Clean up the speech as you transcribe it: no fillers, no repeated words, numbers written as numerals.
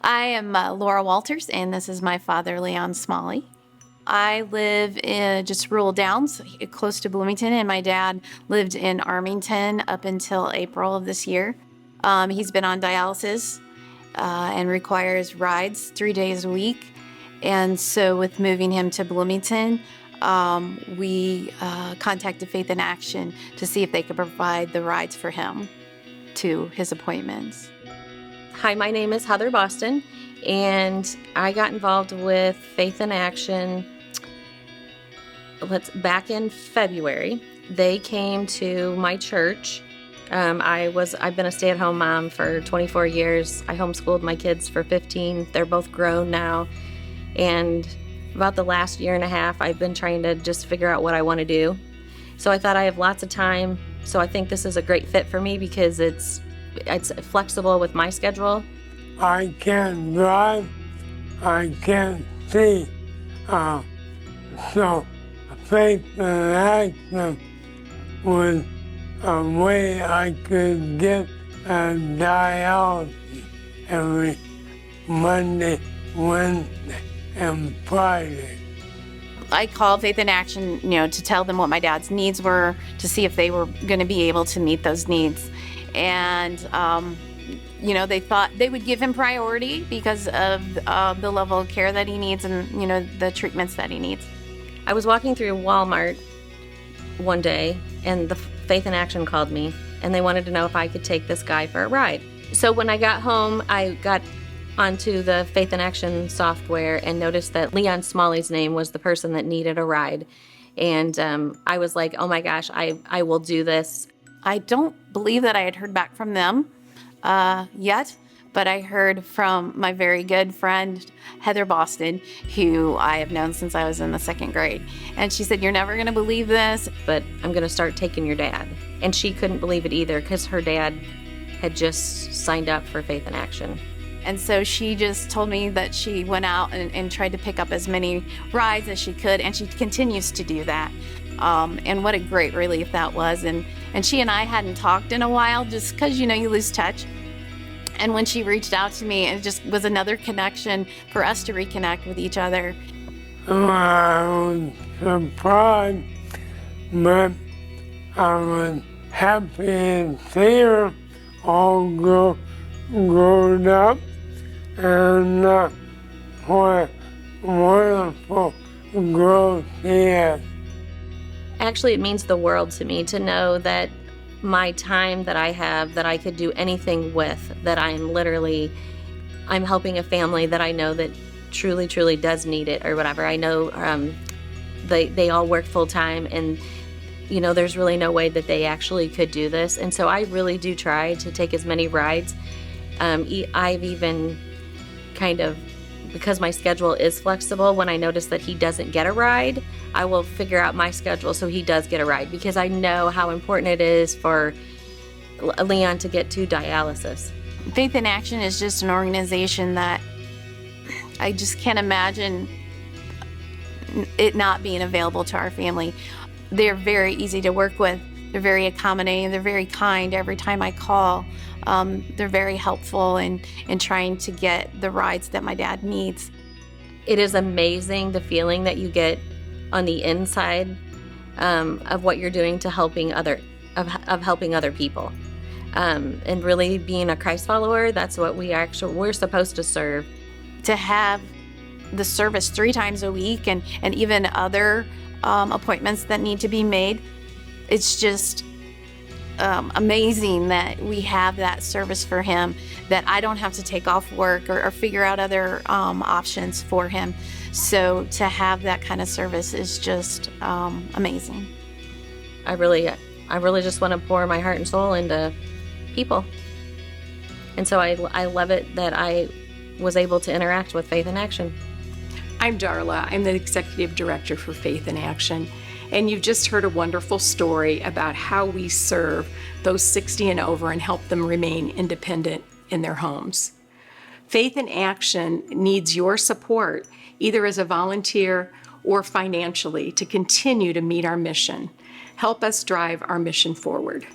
I am Laura Walters, and this is my father, Leon Smalley. I live in just rural Downs, close to Bloomington, and my dad lived in Armington up until April of this year. He's been on dialysis and requires rides 3 days a week. And so with moving him to Bloomington, we contacted Faith in Action to see if they could provide the rides for him to his appointments. Hi, my name is Heather Boston, and I got involved with Faith in Action back in February. They came to my church. I've been a stay-at-home mom for 24 years. I homeschooled my kids for 15. They're both grown now. And about the last year and a half, I've been trying to just figure out what I want to do. So I thought I have lots of time. So I think this is a great fit for me because it's flexible with my schedule. I can't drive, I can't see, so Faith in Action was a way I could get a dialysis every Monday, Wednesday, and Friday. I called Faith in Action, to tell them what my dad's needs were, to see if they were going to be able to meet those needs. And, they thought they would give him priority because of the level of care that he needs and, the treatments that he needs. I was walking through Walmart one day, and the Faith in Action called me, and they wanted to know if I could take this guy for a ride. So when I got home, I got onto the Faith in Action software and noticed that Leon Smalley's name was the person that needed a ride. And I was like, oh my gosh, I will do this. I don't believe that I had heard back from them yet, but I heard from my very good friend, Heather Boston, who I have known since I was in the second grade. And she said, you're never going to believe this, but I'm going to start taking your dad. And she couldn't believe it either because her dad had just signed up for Faith in Action. And so she just told me that she went out and tried to pick up as many rides as she could, and she continues to do that. And what a great relief that was. And she and I hadn't talked in a while just because, you lose touch. And when she reached out to me, it just was another connection for us to reconnect with each other. I was surprised, but I was happy to see her all grown up, and what wonderful growth she has. Actually, it means the world to me to know that my time that I have, that I could do anything with, that I'm helping a family that I know that truly, truly does need it or whatever. I know they all work full time, and there's really no way that they actually could do this. And so I really do try to take as many rides. I've even because my schedule is flexible, when I notice that he doesn't get a ride, I will figure out my schedule so he does get a ride, because I know how important it is for Leon to get to dialysis. Faith in Action is just an organization that I just can't imagine it not being available to our family. They're very easy to work with. They're very accommodating. They're very kind. Every time I call, they're very helpful in trying to get the rides that my dad needs. It is amazing the feeling that you get on the inside of what you're doing to helping other people, and really being a Christ follower. That's what we're supposed to serve. To have the service 3 times a week and even other appointments that need to be made. It's just amazing that we have that service for him, that I don't have to take off work or figure out other options for him. So to have that kind of service is just amazing. I really just want to pour my heart and soul into people. And so I love it that I was able to interact with Faith in Action. I'm Darla. I'm the Executive Director for Faith in Action. And you've just heard a wonderful story about how we serve those 60 and over and help them remain independent in their homes. Faith in Action needs your support, either as a volunteer or financially, to continue to meet our mission. Help us drive our mission forward.